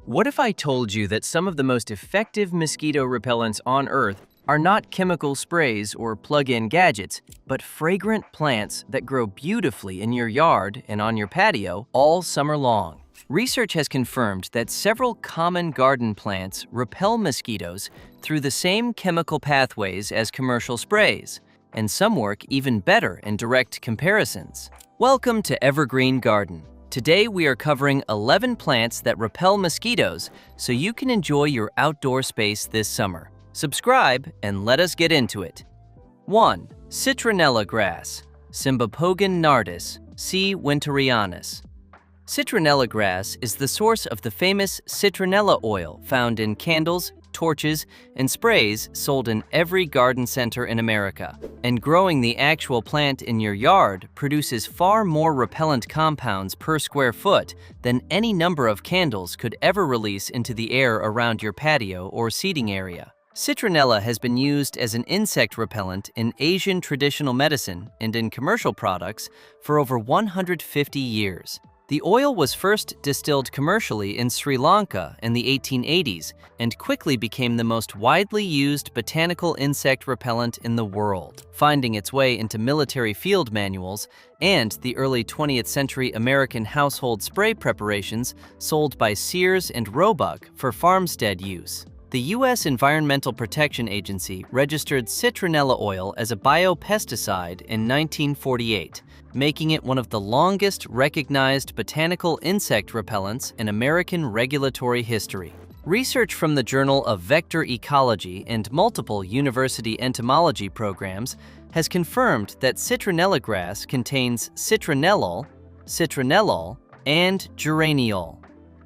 What if I told you that some of the most effective mosquito repellents on Earth are not chemical sprays or plug-in gadgets, but fragrant plants that grow beautifully in your yard and on your patio all summer long? Research has confirmed that several common garden plants repel mosquitoes through the same chemical pathways as commercial sprays, and some work even better in direct comparisons. Welcome to Evergreen Garden. Today we are covering 11 plants that repel mosquitoes so you can enjoy your outdoor space this summer. Subscribe and let us get into it. 1. Citronella grass, Cymbopogon nardus, C. winterianus. Citronella grass is the source of the famous citronella oil found in candles, torches, and sprays sold in every garden center in America. And growing the actual plant in your yard produces far more repellent compounds per square foot than any number of candles could ever release into the air around your patio or seating area. Citronella has been used as an insect repellent in Asian traditional medicine and in commercial products for over 150 years. The oil was first distilled commercially in Sri Lanka in the 1880s and quickly became the most widely used botanical insect repellent in the world, finding its way into military field manuals and the early 20th century American household spray preparations sold by Sears and Roebuck for farmstead use. The U.S. Environmental Protection Agency registered citronella oil as a biopesticide in 1948, making it one of the longest recognized botanical insect repellents in American regulatory history. Research from the Journal of Vector Ecology and multiple university entomology programs has confirmed that citronella grass contains citronellol, citronellol, and geraniol,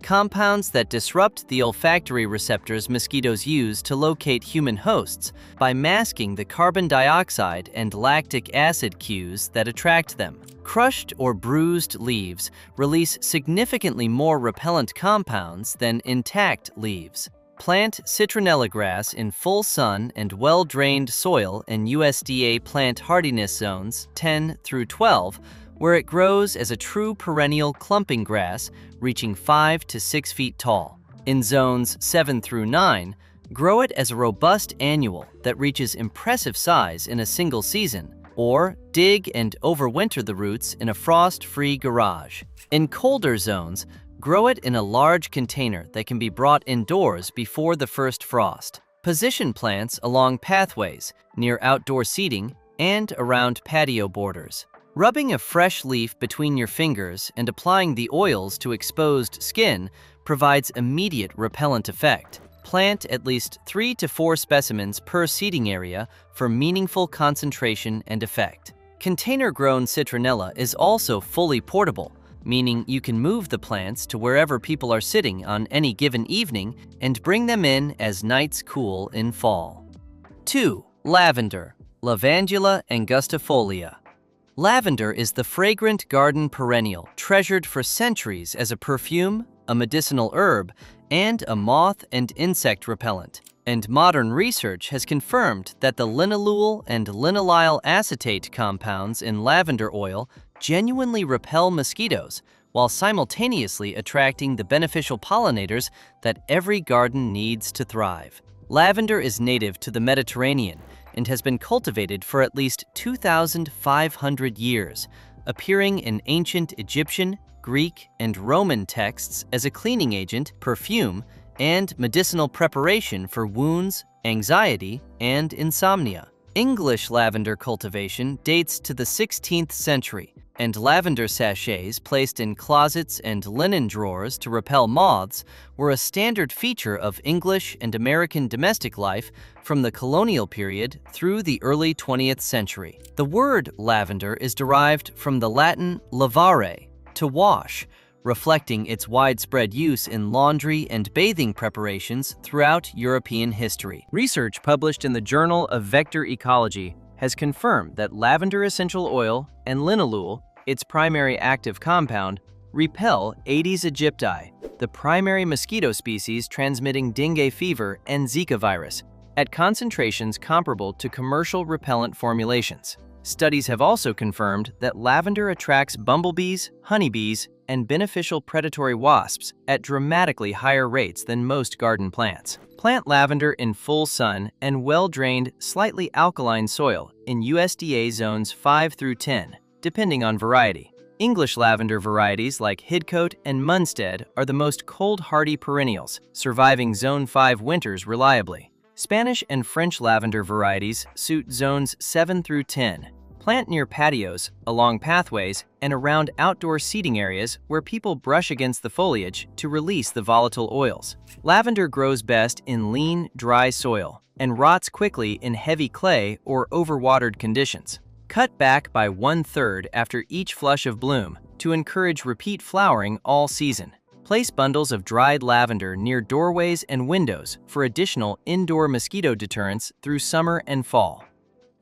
compounds that disrupt the olfactory receptors mosquitoes use to locate human hosts by masking the carbon dioxide and lactic acid cues that attract them. Crushed or bruised leaves release significantly more repellent compounds than intact leaves. Plant citronella grass in full sun and well-drained soil in USDA plant hardiness zones 10 through 12, where it grows as a true perennial clumping grass reaching 5 to 6 feet tall. In zones 7 through 9, grow it as a robust annual that reaches impressive size in a single season, or dig and overwinter the roots in a frost-free garage. In colder zones, grow it in a large container that can be brought indoors before the first frost. Position plants along pathways, near outdoor seating, and around patio borders. Rubbing a fresh leaf between your fingers and applying the oils to exposed skin provides immediate repellent effect. Plant at least 3 to 4 specimens per seating area for meaningful concentration and effect. Container-grown citronella is also fully portable, meaning you can move the plants to wherever people are sitting on any given evening and bring them in as nights cool in fall. 2. Lavender, Lavandula angustifolia. Lavender is the fragrant garden perennial treasured for centuries as a perfume, a medicinal herb, and a moth and insect repellent. And modern research has confirmed that the linalool and linolyl acetate compounds in lavender oil genuinely repel mosquitoes, while simultaneously attracting the beneficial pollinators that every garden needs to thrive. Lavender is native to the Mediterranean and has been cultivated for at least 2,500 years, appearing in ancient Egyptian, Greek, and Roman texts as a cleaning agent, perfume, and medicinal preparation for wounds, anxiety, and insomnia. English lavender cultivation dates to the 16th century, and lavender sachets placed in closets and linen drawers to repel moths were a standard feature of English and American domestic life from the colonial period through the early 20th century. The word lavender is derived from the Latin lavare, to wash, reflecting its widespread use in laundry and bathing preparations throughout European history. Research published in the Journal of Vector Ecology has confirmed that lavender essential oil and linalool, its primary active compound, repel Aedes aegypti, the primary mosquito species transmitting dengue fever and Zika virus, at concentrations comparable to commercial repellent formulations. Studies have also confirmed that lavender attracts bumblebees, honeybees, and beneficial predatory wasps at dramatically higher rates than most garden plants. Plant lavender in full sun and well-drained, slightly alkaline soil in USDA zones 5 through 10, depending on variety. English lavender varieties like Hidcote and Munstead are the most cold-hardy perennials, surviving Zone 5 winters reliably. Spanish and French lavender varieties suit zones 7 through 10. Plant near patios, along pathways, and around outdoor seating areas where people brush against the foliage to release the volatile oils. Lavender grows best in lean, dry soil and rots quickly in heavy clay or overwatered conditions. Cut back by 1/3 after each flush of bloom to encourage repeat flowering all season. Place bundles of dried lavender near doorways and windows for additional indoor mosquito deterrence through summer and fall.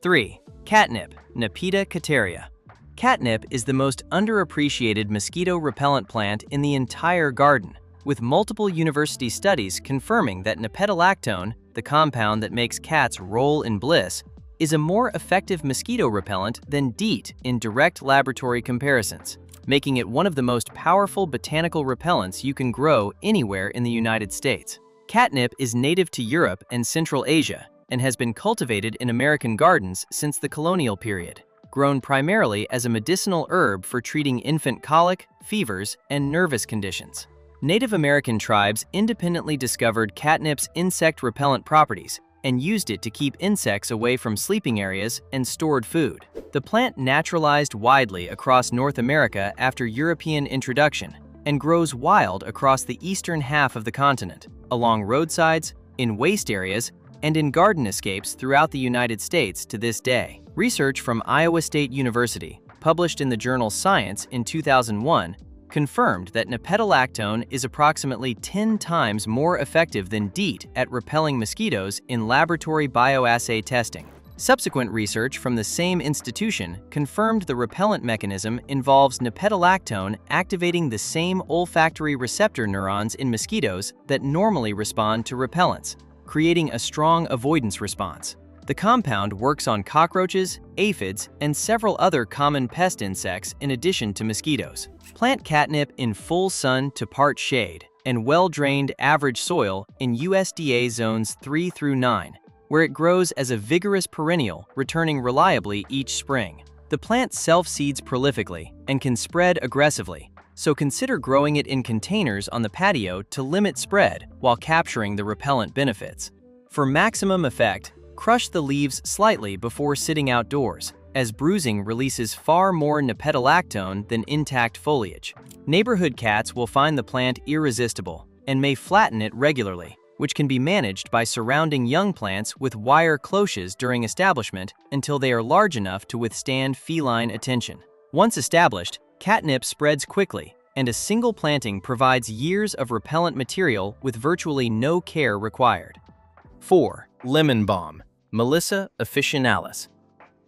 3. Catnip, Nepeta cateria. Catnip is the most underappreciated mosquito repellent plant in the entire garden, with multiple university studies confirming that nepeta-lactone, the compound that makes cats roll in bliss, is a more effective mosquito repellent than DEET in direct laboratory comparisons, making it one of the most powerful botanical repellents you can grow anywhere in the United States. Catnip is native to Europe and Central Asia and has been cultivated in American gardens since the colonial period, grown primarily as a medicinal herb for treating infant colic, fevers, and nervous conditions. Native American tribes independently discovered catnip's insect repellent properties and used it to keep insects away from sleeping areas and stored food. The plant naturalized widely across North America after European introduction and grows wild across the eastern half of the continent, along roadsides, in waste areas, and in garden escapes throughout the United States to this day. Research from Iowa State University, published in the journal Science in 2001, confirmed that nepeta-lactone is approximately 10 times more effective than DEET at repelling mosquitoes in laboratory bioassay testing. Subsequent research from the same institution confirmed the repellent mechanism involves nepeta-lactone activating the same olfactory receptor neurons in mosquitoes that normally respond to repellents, creating a strong avoidance response. The compound works on cockroaches, aphids, and several other common pest insects in addition to mosquitoes. Plant catnip in full sun to part shade and well-drained average soil in USDA zones 3 through 9, where it grows as a vigorous perennial, returning reliably each spring. The plant self-seeds prolifically and can spread aggressively, so consider growing it in containers on the patio to limit spread while capturing the repellent benefits. For maximum effect, crush the leaves slightly before sitting outdoors, as bruising releases far more nepeta-lactone than intact foliage. Neighborhood cats will find the plant irresistible and may flatten it regularly, which can be managed by surrounding young plants with wire cloches during establishment until they are large enough to withstand feline attention. Once established, catnip spreads quickly, and a single planting provides years of repellent material with virtually no care required. 4. Lemon balm, Melissa officinalis.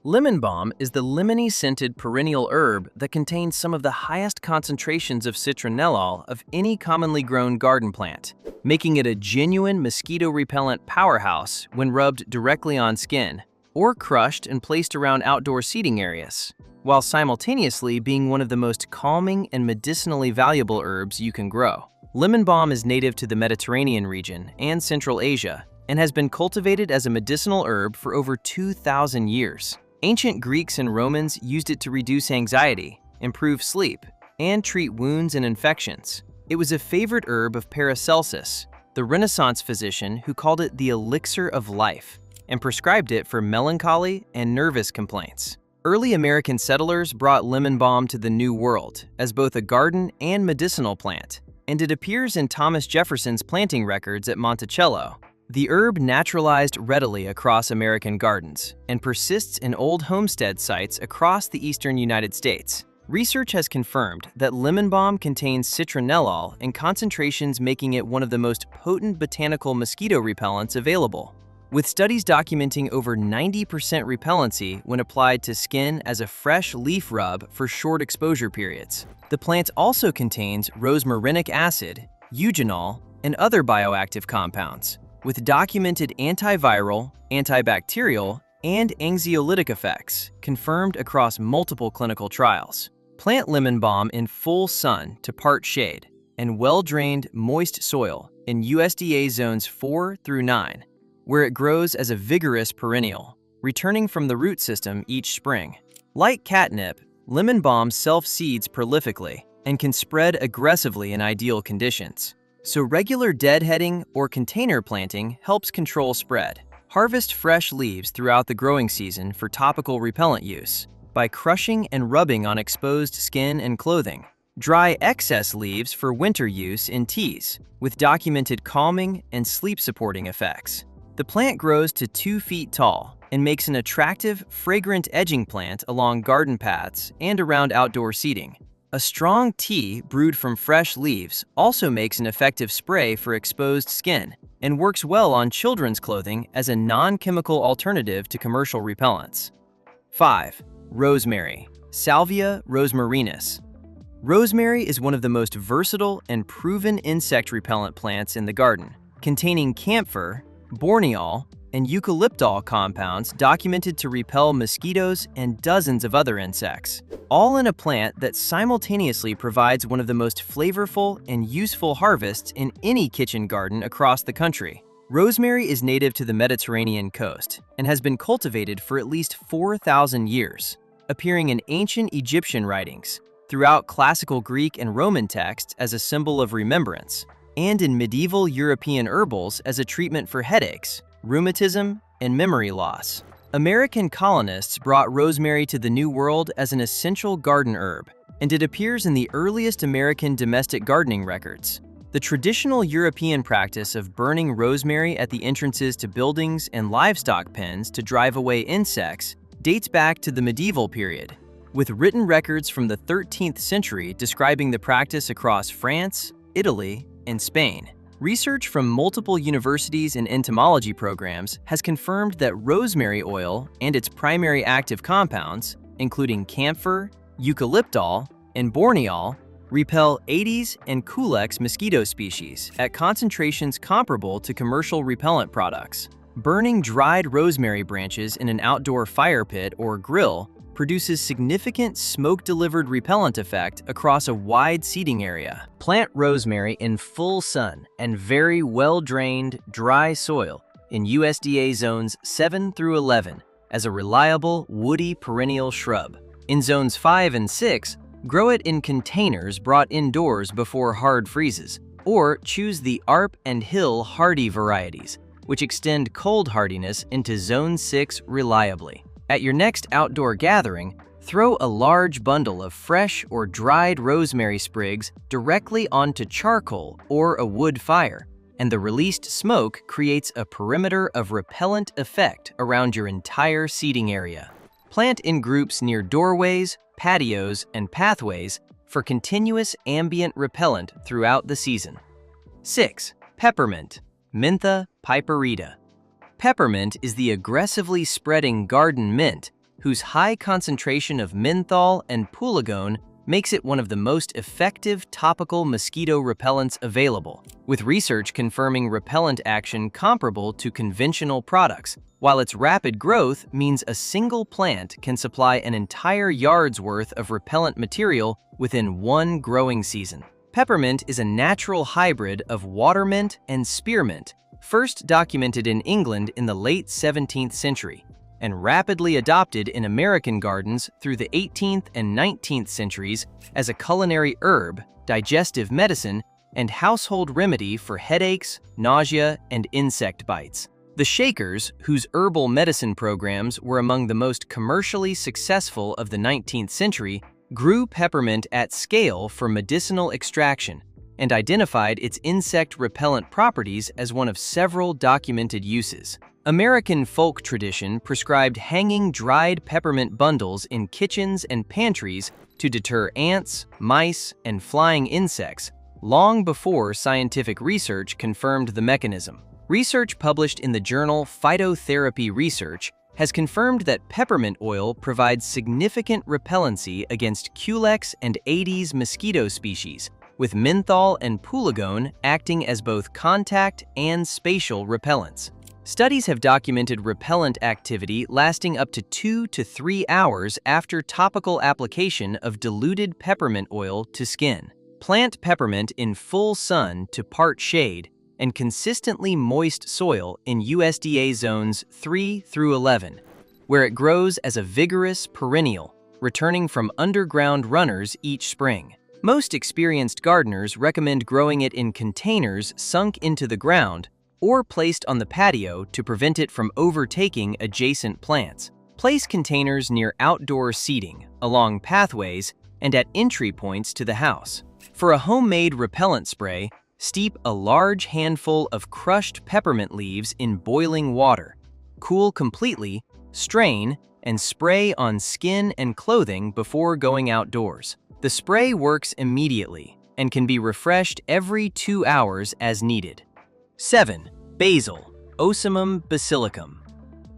Lemon balm is the lemony-scented perennial herb that contains some of the highest concentrations of citronella of any commonly grown garden plant, making it a genuine mosquito-repellent powerhouse when rubbed directly on skin or crushed and placed around outdoor seating areas, while simultaneously being one of the most calming and medicinally valuable herbs you can grow. Lemon balm is native to the Mediterranean region and Central Asia and has been cultivated as a medicinal herb for over 2,000 years. Ancient Greeks and Romans used it to reduce anxiety, improve sleep, and treat wounds and infections. It was a favorite herb of Paracelsus, the Renaissance physician who called it the elixir of life and prescribed it for melancholy and nervous complaints. Early American settlers brought lemon balm to the New World as both a garden and medicinal plant, and it appears in Thomas Jefferson's planting records at Monticello. The herb naturalized readily across American gardens and persists in old homestead sites across the eastern United States. Research has confirmed that lemon balm contains citronella in concentrations making it one of the most potent botanical mosquito repellents available, with studies documenting over 90% repellency when applied to skin as a fresh leaf rub for short exposure periods. The plant also contains rosmarinic acid, eugenol, and other bioactive compounds, with documented antiviral, antibacterial, and anxiolytic effects confirmed across multiple clinical trials. Plant lemon balm in full sun to part shade and well-drained, moist soil in USDA zones 4 through 9, where it grows as a vigorous perennial, returning from the root system each spring. Like catnip, lemon balm self-seeds prolifically and can spread aggressively in ideal conditions. So regular deadheading or container planting helps control spread. Harvest fresh leaves throughout the growing season for topical repellent use by crushing and rubbing on exposed skin and clothing. Dry excess leaves for winter use in teas, with documented calming and sleep-supporting effects. The plant grows to 2 feet tall and makes an attractive, fragrant edging plant along garden paths and around outdoor seating. A strong tea brewed from fresh leaves also makes an effective spray for exposed skin and works well on children's clothing as a non-chemical alternative to commercial repellents. 5. Rosemary, Salvia rosmarinus. Rosemary is one of the most versatile and proven insect repellent plants in the garden, containing camphor, borneol, and eucalyptol compounds documented to repel mosquitoes and dozens of other insects, all in a plant that simultaneously provides one of the most flavorful and useful harvests in any kitchen garden across the country. Rosemary is native to the Mediterranean coast and has been cultivated for at least 4,000 years, appearing in ancient Egyptian writings, throughout classical Greek and Roman texts as a symbol of remembrance, and in medieval European herbals as a treatment for headaches, rheumatism, and memory loss. American colonists brought rosemary to the New World as an essential garden herb, and it appears in the earliest American domestic gardening records. The traditional European practice of burning rosemary at the entrances to buildings and livestock pens to drive away insects dates back to the medieval period, with written records from the 13th century describing the practice across France, Italy, and Spain. Research from multiple universities and entomology programs has confirmed that rosemary oil and its primary active compounds, including camphor, eucalyptol, and borneol, repel Aedes and Culex mosquito species at concentrations comparable to commercial repellent products. Burning dried rosemary branches in an outdoor fire pit or grill produces significant smoke-delivered repellent effect across a wide seating area. Plant rosemary in full sun and very well-drained, dry soil in USDA zones 7 through 11 as a reliable, woody perennial shrub. In zones 5 and 6, grow it in containers brought indoors before hard freezes, or choose the Arp and Hill hardy varieties, which extend cold hardiness into zone 6 reliably. At your next outdoor gathering, throw a large bundle of fresh or dried rosemary sprigs directly onto charcoal or a wood fire, and the released smoke creates a perimeter of repellent effect around your entire seating area. Plant in groups near doorways, patios, and pathways for continuous ambient repellent throughout the season. 6. Peppermint, Mentha piperita. Peppermint is the aggressively spreading garden mint whose high concentration of menthol and polygon makes it one of the most effective topical mosquito repellents available, with research confirming repellent action comparable to conventional products, while its rapid growth means a single plant can supply an entire yard's worth of repellent material within one growing season. Peppermint is a natural hybrid of watermint and spearmint, first documented in England in the late 17th century, and rapidly adopted in American gardens through the 18th and 19th centuries as a culinary herb, digestive medicine, and household remedy for headaches, nausea, and insect bites. The Shakers, whose herbal medicine programs were among the most commercially successful of the 19th century, grew peppermint at scale for medicinal extraction, and identified its insect repellent properties as one of several documented uses. American folk tradition prescribed hanging dried peppermint bundles in kitchens and pantries to deter ants, mice, and flying insects, long before scientific research confirmed the mechanism. Research published in the journal Phytotherapy Research has confirmed that peppermint oil provides significant repellency against Culex and Aedes mosquito species, with menthol and polygon acting as both contact and spatial repellents. Studies have documented repellent activity lasting up to 2 to 3 hours after topical application of diluted peppermint oil to skin. Plant peppermint in full sun to part shade and consistently moist soil in USDA zones 3 through 11, where it grows as a vigorous perennial, returning from underground runners each spring. Most experienced gardeners recommend growing it in containers sunk into the ground or placed on the patio to prevent it from overtaking adjacent plants. Place containers near outdoor seating, along pathways, and at entry points to the house. For a homemade repellent spray, steep a large handful of crushed peppermint leaves in boiling water. Cool completely, strain, and spray on skin and clothing before going outdoors. The spray works immediately and can be refreshed every 2 hours as needed. 7. Basil, Ocimum basilicum.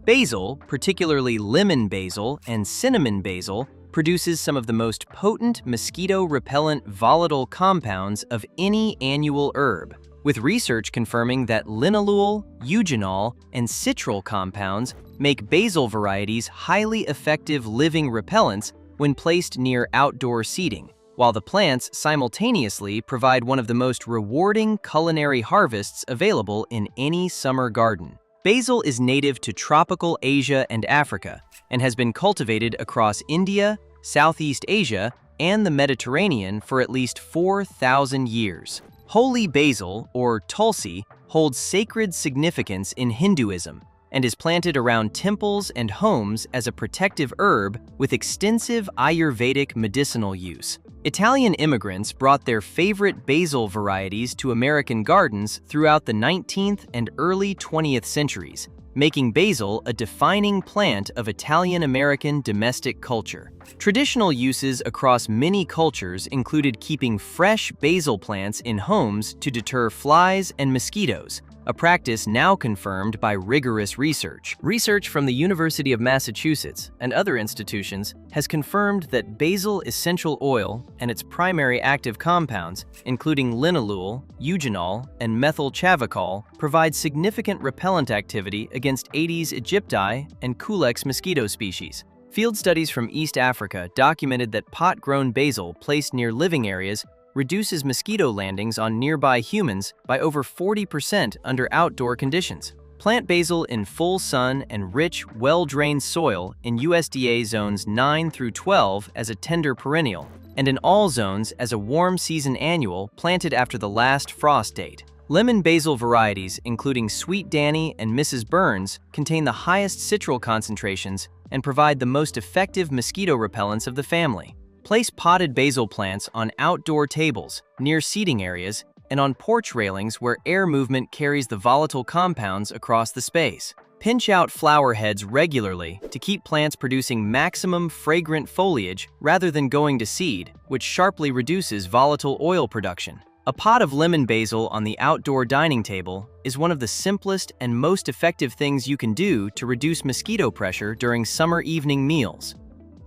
Basil, particularly lemon basil and cinnamon basil, produces some of the most potent mosquito-repellent volatile compounds of any annual herb, with research confirming that linalool, eugenol, and citral compounds make basil varieties highly effective living repellents when placed near outdoor seating, while the plants simultaneously provide one of the most rewarding culinary harvests available in any summer garden. Basil is native to tropical Asia and Africa and has been cultivated across India, Southeast Asia, and the Mediterranean for at least 4,000 years. Holy basil, or tulsi, holds sacred significance in Hinduism and is planted around temples and homes as a protective herb with extensive Ayurvedic medicinal use. Italian immigrants brought their favorite basil varieties to American gardens throughout the 19th and early 20th centuries, making basil a defining plant of Italian-American domestic culture. Traditional uses across many cultures included keeping fresh basil plants in homes to deter flies and mosquitoes, a practice now confirmed by rigorous research. Research from the University of Massachusetts and other institutions has confirmed that basil essential oil and its primary active compounds, including linalool, eugenol, and methylchavicol, provide significant repellent activity against Aedes aegypti and Culex mosquito species. Field studies from East Africa documented that pot-grown basil placed near living areas reduces mosquito landings on nearby humans by over 40% under outdoor conditions. Plant basil in full sun and rich, well-drained soil in USDA zones 9 through 12 as a tender perennial, and in all zones as a warm season annual planted after the last frost date. Lemon basil varieties, including Sweet Danny and Mrs. Burns, contain the highest citral concentrations and provide the most effective mosquito repellents of the family. Place potted basil plants on outdoor tables, near seating areas, and on porch railings where air movement carries the volatile compounds across the space. Pinch out flower heads regularly to keep plants producing maximum fragrant foliage rather than going to seed, which sharply reduces volatile oil production. A pot of lemon basil on the outdoor dining table is one of the simplest and most effective things you can do to reduce mosquito pressure during summer evening meals.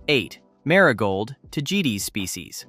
8. Marigold, Tagetes species.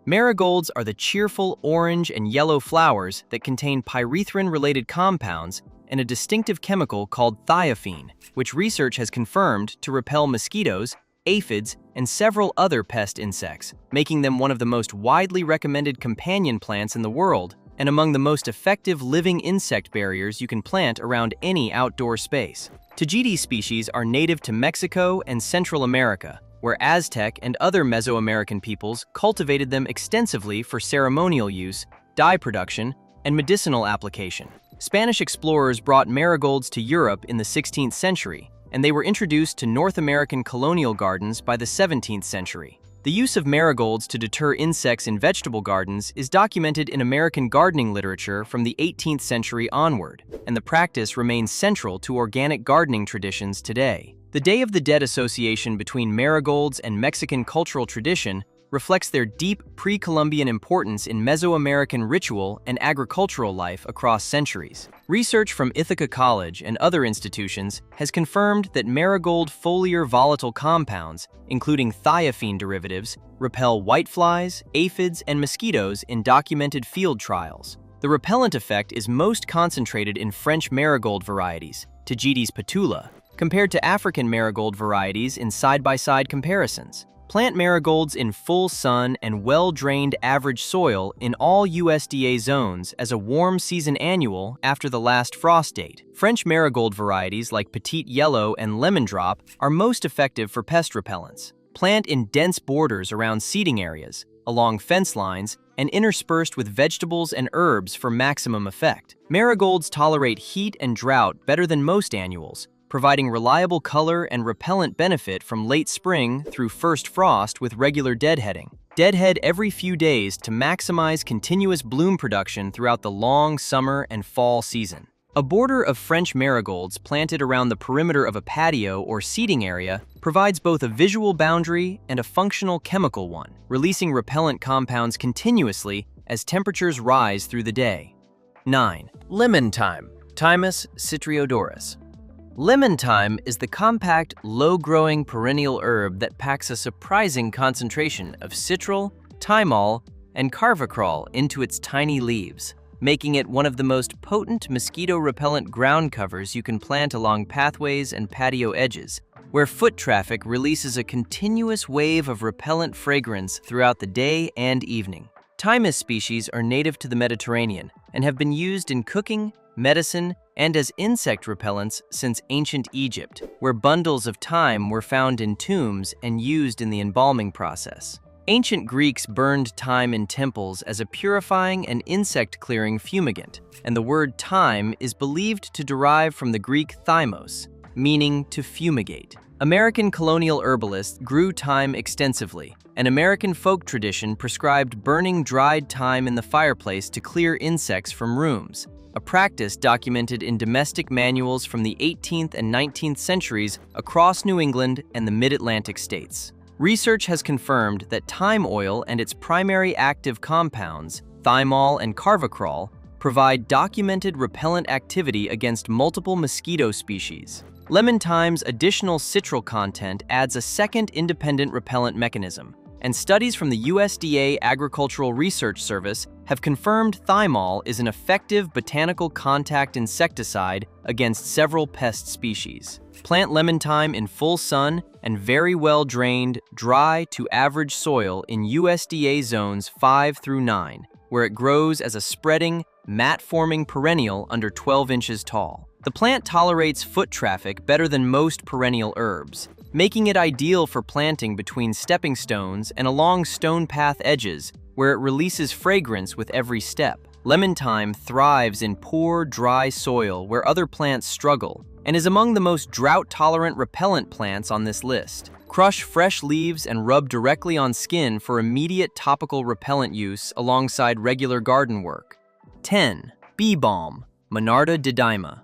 Marigolds are the cheerful orange and yellow flowers that contain pyrethrin-related compounds and a distinctive chemical called thiophene, which research has confirmed to repel mosquitoes, aphids, and several other pest insects, making them one of the most widely recommended companion plants in the world and among the most effective living insect barriers you can plant around any outdoor space. Tagetes species are native to Mexico and Central America, where Aztec and other Mesoamerican peoples cultivated them extensively for ceremonial use, dye production, and medicinal application. Spanish explorers brought marigolds to Europe in the 16th century, and they were introduced to North American colonial gardens by the 17th century. The use of marigolds to deter insects in vegetable gardens is documented in American gardening literature from the 18th century onward, and the practice remains central to organic gardening traditions today. The Day of the Dead association between marigolds and Mexican cultural tradition reflects their deep pre-Columbian importance in Mesoamerican ritual and agricultural life across centuries. Research from Ithaca College and other institutions has confirmed that marigold foliar volatile compounds, including thiophene derivatives, repel whiteflies, aphids, and mosquitoes in documented field trials. The repellent effect is most concentrated in French marigold varieties, Tagetes patula, compared to African marigold varieties in side-by-side comparisons. Plant marigolds in full sun and well-drained average soil in all USDA zones as a warm season annual after the last frost date. French marigold varieties like Petite Yellow and Lemon Drop are most effective for pest repellents. Plant in dense borders around seating areas, along fence lines, and interspersed with vegetables and herbs for maximum effect. Marigolds tolerate heat and drought better than most annuals, providing reliable color and repellent benefit from late spring through first frost with regular deadheading. Deadhead every few days to maximize continuous bloom production throughout the long summer and fall season. A border of French marigolds planted around the perimeter of a patio or seating area provides both a visual boundary and a functional chemical one, releasing repellent compounds continuously as temperatures rise through the day. 9. Lemon thyme, Thymus citriodorus. Lemon thyme is the compact, low-growing perennial herb that packs a surprising concentration of citral, thymol, and carvacrol into its tiny leaves, making it one of the most potent mosquito-repellent ground covers you can plant along pathways and patio edges, where foot traffic releases a continuous wave of repellent fragrance throughout the day and evening. Thymus species are native to the Mediterranean and have been used in cooking, medicine, and as insect repellents since ancient Egypt, where bundles of thyme were found in tombs and used in the embalming process. Ancient Greeks burned thyme in temples as a purifying and insect-clearing fumigant, and the word thyme is believed to derive from the Greek thymos, meaning to fumigate. American colonial herbalists grew thyme extensively. An American folk tradition prescribed burning dried thyme in the fireplace to clear insects from rooms, a practice documented in domestic manuals from the 18th and 19th centuries across New England and the mid-Atlantic states. Research has confirmed that thyme oil and its primary active compounds, thymol and carvacrol, provide documented repellent activity against multiple mosquito species. Lemon thyme's additional citral content adds a second independent repellent mechanism, and studies from the USDA Agricultural Research Service have confirmed thymol is an effective botanical contact insecticide against several pest species. Plant lemon thyme in full sun and very well-drained, dry to average soil in USDA zones 5 through 9, where it grows as a spreading, mat-forming perennial under 12 inches tall. The plant tolerates foot traffic better than most perennial herbs, making it ideal for planting between stepping stones and along stone path edges, where it releases fragrance with every step. Lemon thyme thrives in poor, dry soil where other plants struggle, and is among the most drought-tolerant repellent plants on this list. Crush fresh leaves and rub directly on skin for immediate topical repellent use alongside regular garden work. 10. Bee balm, Monarda didyma.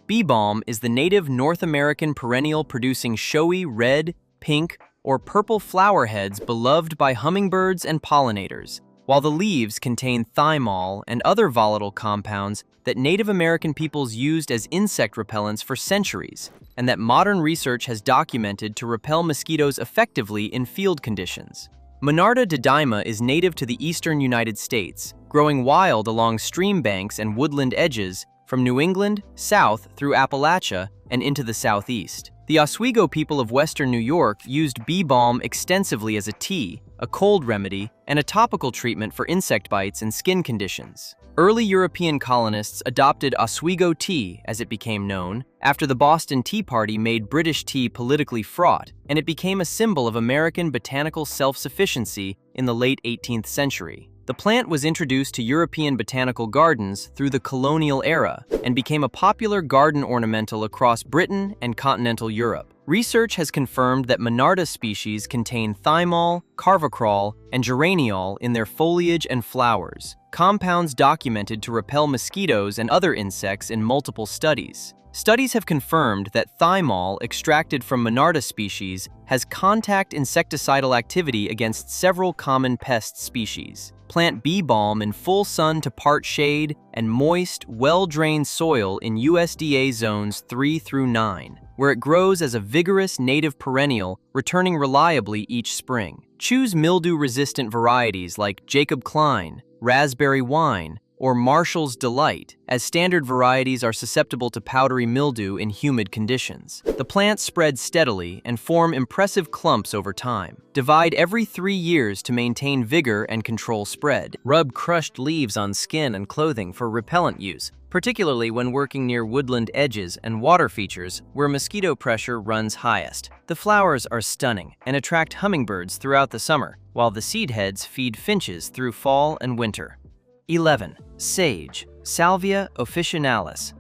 Bee balm is the native North American perennial producing showy red, pink, or purple flower heads beloved by hummingbirds and pollinators, while the leaves contain thymol and other volatile compounds that Native American peoples used as insect repellents for centuries, and that modern research has documented to repel mosquitoes effectively in field conditions. Monarda didyma is native to the eastern United States, growing wild along stream banks and woodland edges from New England, south through Appalachia, and into the southeast. The Oswego people of western New York used bee balm extensively as a tea, a cold remedy, and a topical treatment for insect bites and skin conditions. Early European colonists adopted Oswego tea, as it became known, after the Boston Tea Party made British tea politically fraught, and it became a symbol of American botanical self-sufficiency in the late 18th century. The plant was introduced to European botanical gardens through the colonial era and became a popular garden ornamental across Britain and continental Europe. Research has confirmed that Monarda species contain thymol, carvacrol, and geraniol in their foliage and flowers, compounds documented to repel mosquitoes and other insects in multiple studies. Studies have confirmed that thymol extracted from Monarda species has contact insecticidal activity against several common pest species. Plant bee balm in full sun to part shade and moist, well-drained soil in USDA zones 3 through 9, where it grows as a vigorous native perennial, returning reliably each spring. Choose mildew-resistant varieties like Jacob Klein, Raspberry Wine, or Marshall's Delight, as standard varieties are susceptible to powdery mildew in humid conditions. The plants spread steadily and form impressive clumps over time. Divide every 3 years to maintain vigor and control spread. Rub crushed leaves on skin and clothing for repellent use, particularly when working near woodland edges and water features where mosquito pressure runs highest. The flowers are stunning and attract hummingbirds throughout the summer, while the seed heads feed finches through fall and winter. 11. Sage, Salvia officinalis.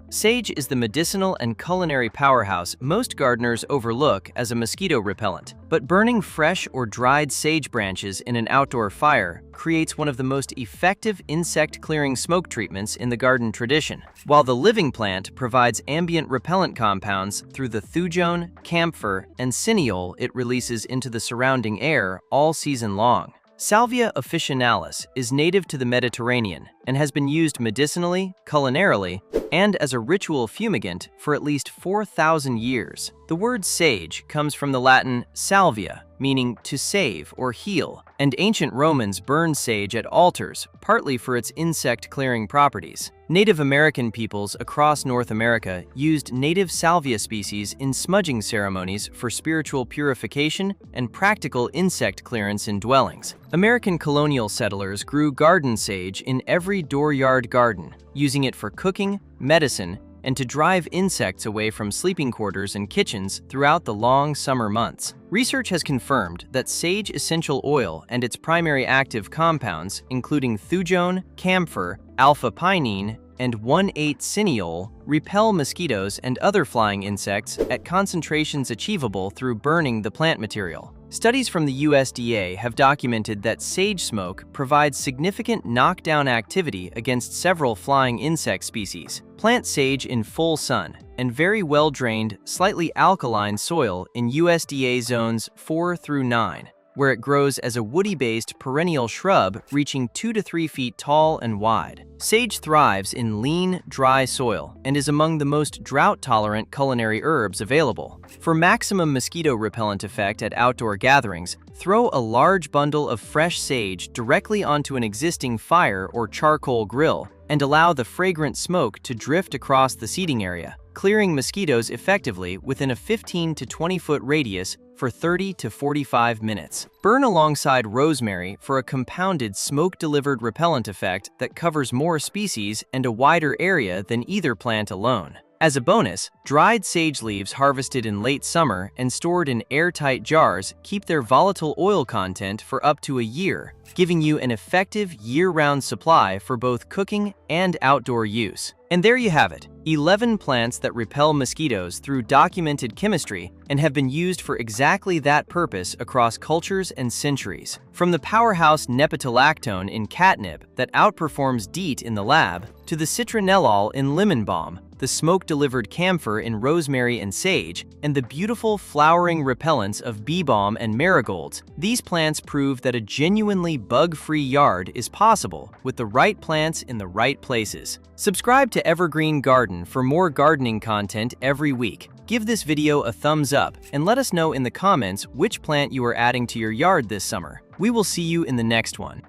Sage is the medicinal and culinary powerhouse most gardeners overlook as a mosquito repellent, but burning fresh or dried sage branches in an outdoor fire creates one of the most effective insect-clearing smoke treatments in the garden tradition. While the living plant provides ambient repellent compounds through the thujone, camphor, and cineole it releases into the surrounding air all season long. Salvia officinalis is native to the Mediterranean and has been used medicinally, culinarily, and as a ritual fumigant for at least 4,000 years. The word sage comes from the Latin salvia, meaning to save or heal, and ancient Romans burned sage at altars, partly for its insect-clearing properties. Native American peoples across North America used native salvia species in smudging ceremonies for spiritual purification and practical insect clearance in dwellings. American colonial settlers grew garden sage in every dooryard garden, using it for cooking, medicine, and to drive insects away from sleeping quarters and kitchens throughout the long summer months. Research has confirmed that sage essential oil and its primary active compounds, including thujone, camphor, alpha-pinene, and 1,8-cineole, repel mosquitoes and other flying insects at concentrations achievable through burning the plant material. Studies from the USDA have documented that sage smoke provides significant knockdown activity against several flying insect species. Plant sage in full sun and very well-drained, slightly alkaline soil in USDA zones 4 through 9, where it grows as a woody-based perennial shrub reaching 2 to 3 feet tall and wide. Sage thrives in lean, dry soil and is among the most drought-tolerant culinary herbs available. For maximum mosquito repellent effect at outdoor gatherings, throw a large bundle of fresh sage directly onto an existing fire or charcoal grill and allow the fragrant smoke to drift across the seating area, clearing mosquitoes effectively within a 15 to 20-foot radius for 30 to 45 minutes. Burn alongside rosemary for a compounded smoke-delivered repellent effect that covers more species and a wider area than either plant alone. As a bonus, dried sage leaves harvested in late summer and stored in airtight jars keep their volatile oil content for up to a year, giving you an effective year-round supply for both cooking and outdoor use. And there you have it, 11 plants that repel mosquitoes through documented chemistry and have been used for exactly that purpose across cultures and centuries. From the powerhouse nepetalactone in catnip that outperforms DEET in the lab, to the citronellol in lemon balm, the smoke-delivered camphor in rosemary and sage, and the beautiful flowering repellents of bee balm and marigolds, these plants prove that a genuinely bug-free yard is possible with the right plants in the right places. Subscribe to Evergreen Garden for more gardening content every week. Give this video a thumbs up and let us know in the comments which plant you are adding to your yard this summer. We will see you in the next one.